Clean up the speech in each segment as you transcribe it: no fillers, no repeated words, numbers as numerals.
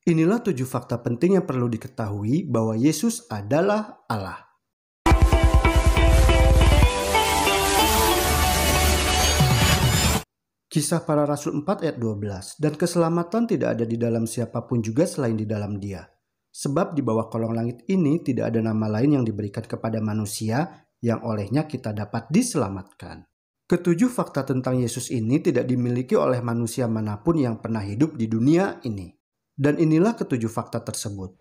Inilah 7 fakta penting yang perlu diketahui bahwa Yesus adalah Allah. Kisah Para Rasul 4 ayat 12. Dan keselamatan tidak ada di dalam siapapun juga selain di dalam Dia. Sebab di bawah kolong langit ini tidak ada nama lain yang diberikan kepada manusia yang olehnya kita dapat diselamatkan. Ketujuh fakta tentang Yesus ini tidak dimiliki oleh manusia manapun yang pernah hidup di dunia ini. Dan inilah ketujuh fakta tersebut.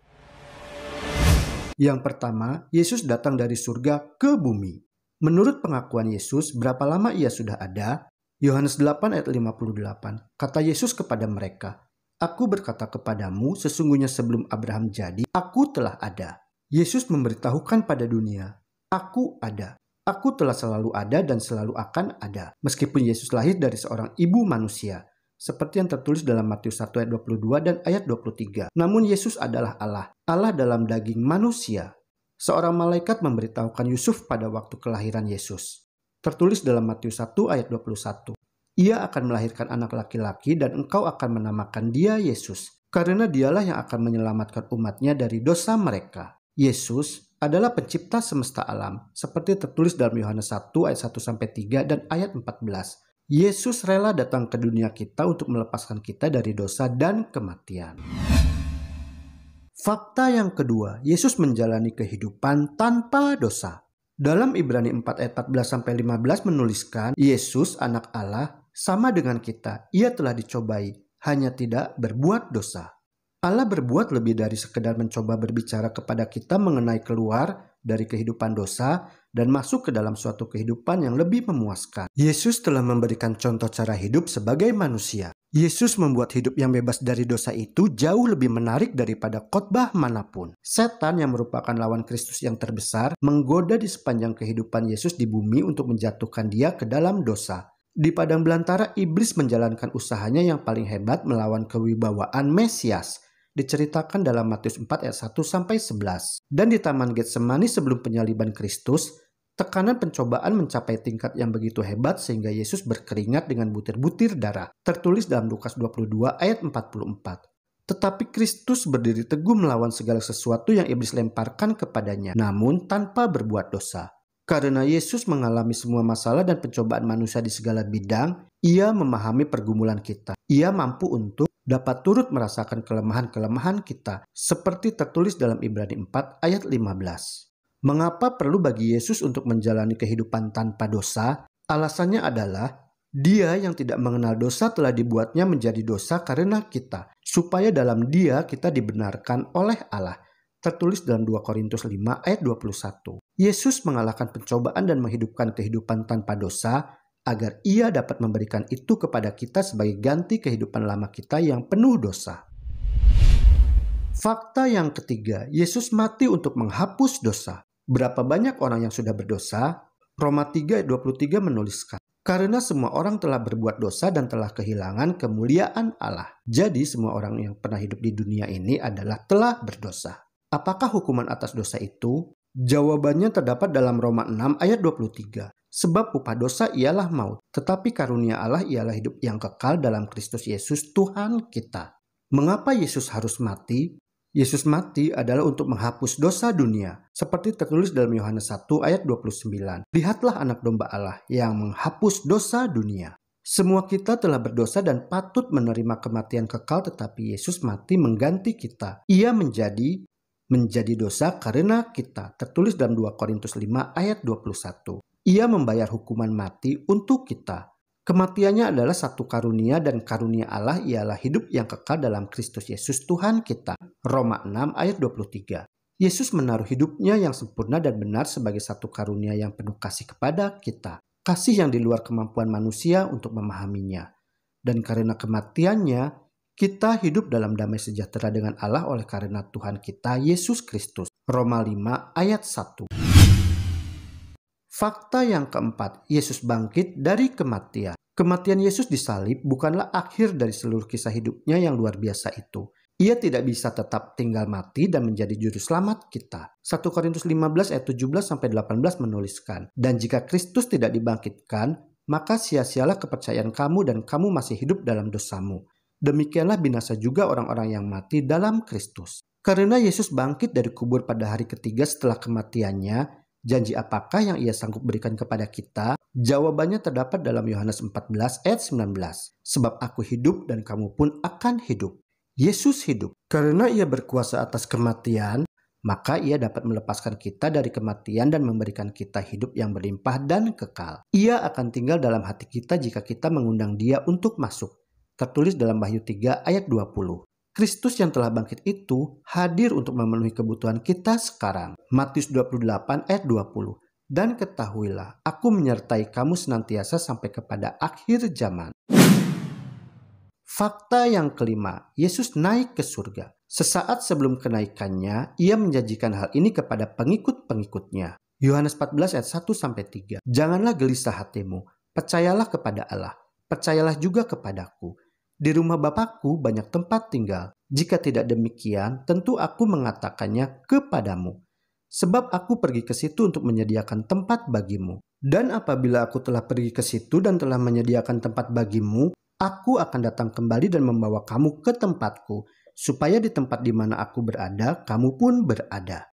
Yang pertama, Yesus datang dari surga ke bumi. Menurut pengakuan Yesus, berapa lama ia sudah ada? Yohanes 8 ayat 58. Kata Yesus kepada mereka, "Aku berkata kepadamu, sesungguhnya sebelum Abraham jadi, aku telah ada." Yesus memberitahukan pada dunia, "Aku ada. Aku telah selalu ada dan selalu akan ada." Meskipun Yesus lahir dari seorang ibu manusia, seperti yang tertulis dalam Matius 1 ayat 22 dan ayat 23. Namun Yesus adalah Allah, Allah dalam daging manusia. Seorang malaikat memberitahukan Yusuf pada waktu kelahiran Yesus. Tertulis dalam Matius 1 ayat 21. Ia akan melahirkan anak laki-laki dan engkau akan menamakan dia Yesus. Karena dialah yang akan menyelamatkan umatnya dari dosa mereka. Yesus adalah pencipta semesta alam. Seperti tertulis dalam Yohanes 1 ayat 1-3 dan ayat 14. Yesus rela datang ke dunia kita untuk melepaskan kita dari dosa dan kematian. Fakta yang kedua, Yesus menjalani kehidupan tanpa dosa. Dalam Ibrani 4 ayat 14-15 menuliskan, Yesus anak Allah sama dengan kita. Ia telah dicobai, hanya tidak berbuat dosa. Allah berbuat lebih dari sekedar mencoba berbicara kepada kita mengenai keluar dari kehidupan dosa dan masuk ke dalam suatu kehidupan yang lebih memuaskan. Yesus telah memberikan contoh cara hidup sebagai manusia. Yesus membuat hidup yang bebas dari dosa itu jauh lebih menarik daripada khotbah manapun. Setan yang merupakan lawan Kristus yang terbesar menggoda di sepanjang kehidupan Yesus di bumi untuk menjatuhkan dia ke dalam dosa. Di padang belantara, iblis menjalankan usahanya yang paling hebat melawan kewibawaan Mesias. Diceritakan dalam Matius 4 ayat 1-11. Dan di Taman Getsemani sebelum penyaliban Kristus, tekanan pencobaan mencapai tingkat yang begitu hebat sehingga Yesus berkeringat dengan butir-butir darah. Tertulis dalam Lukas 22 ayat 44. Tetapi Kristus berdiri teguh melawan segala sesuatu yang iblis lemparkan kepadanya, namun tanpa berbuat dosa. Karena Yesus mengalami semua masalah dan pencobaan manusia di segala bidang, ia memahami pergumulan kita. Ia mampu untuk dapat turut merasakan kelemahan-kelemahan kita, seperti tertulis dalam Ibrani 4 ayat 15. Mengapa perlu bagi Yesus untuk menjalani kehidupan tanpa dosa? Alasannya adalah, Dia yang tidak mengenal dosa telah dibuatnya menjadi dosa karena kita, supaya dalam Dia kita dibenarkan oleh Allah. Tertulis dalam 2 Korintus 5 ayat 21. Yesus mengalahkan pencobaan dan menghidupkan kehidupan tanpa dosa, agar ia dapat memberikan itu kepada kita sebagai ganti kehidupan lama kita yang penuh dosa. Fakta yang ketiga, Yesus mati untuk menghapus dosa. Berapa banyak orang yang sudah berdosa? Roma 3 ayat 23 menuliskan, karena semua orang telah berbuat dosa dan telah kehilangan kemuliaan Allah. Jadi semua orang yang pernah hidup di dunia ini adalah telah berdosa. Apakah hukuman atas dosa itu? Jawabannya terdapat dalam Roma 6 ayat 23. Sebab upah dosa ialah maut, tetapi karunia Allah ialah hidup yang kekal dalam Kristus Yesus Tuhan kita. Mengapa Yesus harus mati? Yesus mati adalah untuk menghapus dosa dunia, seperti tertulis dalam Yohanes 1 ayat 29. Lihatlah anak domba Allah yang menghapus dosa dunia. Semua kita telah berdosa dan patut menerima kematian kekal, tetapi Yesus mati mengganti kita. Ia menjadi dosa karena kita, tertulis dalam 2 Korintus 5 ayat 21. Ia membayar hukuman mati untuk kita. Kematiannya adalah satu karunia dan karunia Allah ialah hidup yang kekal dalam Kristus Yesus Tuhan kita. Roma 6 ayat 23. Yesus menaruh hidupnya yang sempurna dan benar sebagai satu karunia yang penuh kasih kepada kita. Kasih yang di luar kemampuan manusia untuk memahaminya. Dan karena kematiannya, kita hidup dalam damai sejahtera dengan Allah oleh karena Tuhan kita Yesus Kristus. Roma 5 ayat 1. Fakta yang keempat, Yesus bangkit dari kematian. Kematian Yesus disalib bukanlah akhir dari seluruh kisah hidupnya yang luar biasa itu. Ia tidak bisa tetap tinggal mati dan menjadi juru selamat kita. 1 Korintus 15 ayat 17-18 menuliskan, dan jika Kristus tidak dibangkitkan, maka sia-sialah kepercayaan kamu dan kamu masih hidup dalam dosamu. Demikianlah binasa juga orang-orang yang mati dalam Kristus. Karena Yesus bangkit dari kubur pada hari ketiga setelah kematiannya, janji apakah yang ia sanggup berikan kepada kita? Jawabannya terdapat dalam Yohanes 14 ayat 19. Sebab aku hidup dan kamu pun akan hidup. Yesus hidup. Karena ia berkuasa atas kematian, maka ia dapat melepaskan kita dari kematian dan memberikan kita hidup yang berlimpah dan kekal. Ia akan tinggal dalam hati kita jika kita mengundang dia untuk masuk. Tertulis dalam Wahyu 3 ayat 20. Kristus yang telah bangkit itu hadir untuk memenuhi kebutuhan kita sekarang. Matius 28 ayat 20. Dan ketahuilah, aku menyertai kamu senantiasa sampai kepada akhir zaman. Fakta yang kelima, Yesus naik ke surga. Sesaat sebelum kenaikannya, ia menjanjikan hal ini kepada pengikut-pengikutnya. Yohanes 14 ayat 1-3. Janganlah gelisah hatimu, percayalah kepada Allah, percayalah juga kepadaku. Di rumah Bapakku banyak tempat tinggal. Jika tidak demikian, tentu aku mengatakannya kepadamu. Sebab aku pergi ke situ untuk menyediakan tempat bagimu. Dan apabila aku telah pergi ke situ dan telah menyediakan tempat bagimu, aku akan datang kembali dan membawa kamu ke tempatku, supaya di tempat di mana aku berada, kamu pun berada.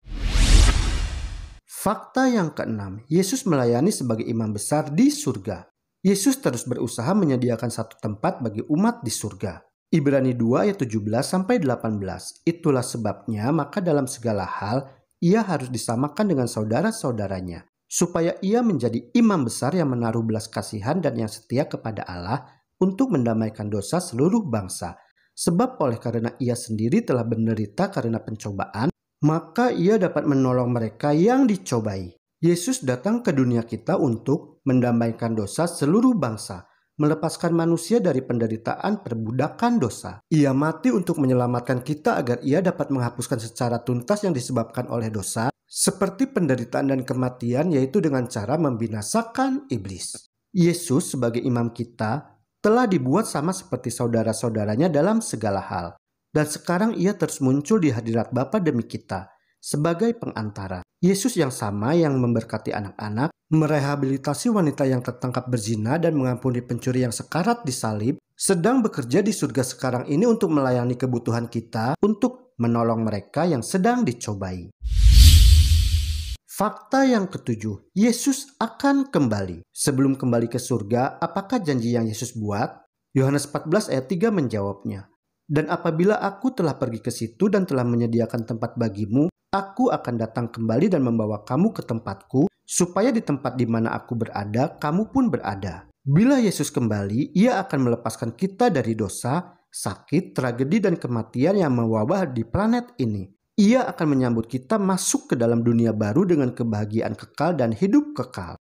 Fakta yang keenam, Yesus melayani sebagai imam besar di surga. Yesus terus berusaha menyediakan satu tempat bagi umat di surga. Ibrani 2 ayat 17-18. Itulah sebabnya maka dalam segala hal ia harus disamakan dengan saudara-saudaranya, supaya ia menjadi imam besar yang menaruh belas kasihan dan yang setia kepada Allah untuk mendamaikan dosa seluruh bangsa. Sebab oleh karena ia sendiri telah menderita karena pencobaan, maka ia dapat menolong mereka yang dicobai. Yesus datang ke dunia kita untuk mendamaikan dosa seluruh bangsa, melepaskan manusia dari penderitaan perbudakan dosa. Ia mati untuk menyelamatkan kita agar ia dapat menghapuskan secara tuntas yang disebabkan oleh dosa, seperti penderitaan dan kematian, yaitu dengan cara membinasakan iblis. Yesus sebagai imam kita telah dibuat sama seperti saudara-saudaranya dalam segala hal. Dan sekarang ia terus muncul di hadirat Bapa demi kita sebagai pengantara. Yesus yang sama yang memberkati anak-anak, merehabilitasi wanita yang tertangkap berzina dan mengampuni pencuri yang sekarat disalib, sedang bekerja di surga sekarang ini untuk melayani kebutuhan kita, untuk menolong mereka yang sedang dicobai. Fakta yang ketujuh, Yesus akan kembali. Sebelum kembali ke surga, apakah janji yang Yesus buat? Yohanes 14 ayat 3 menjawabnya. Dan apabila aku telah pergi ke situ dan telah menyediakan tempat bagimu, aku akan datang kembali dan membawa kamu ke tempatku, supaya di tempat di mana aku berada, kamu pun berada. Bila Yesus kembali, ia akan melepaskan kita dari dosa, sakit, tragedi, dan kematian yang mewabah di planet ini. Ia akan menyambut kita masuk ke dalam dunia baru dengan kebahagiaan kekal dan hidup kekal.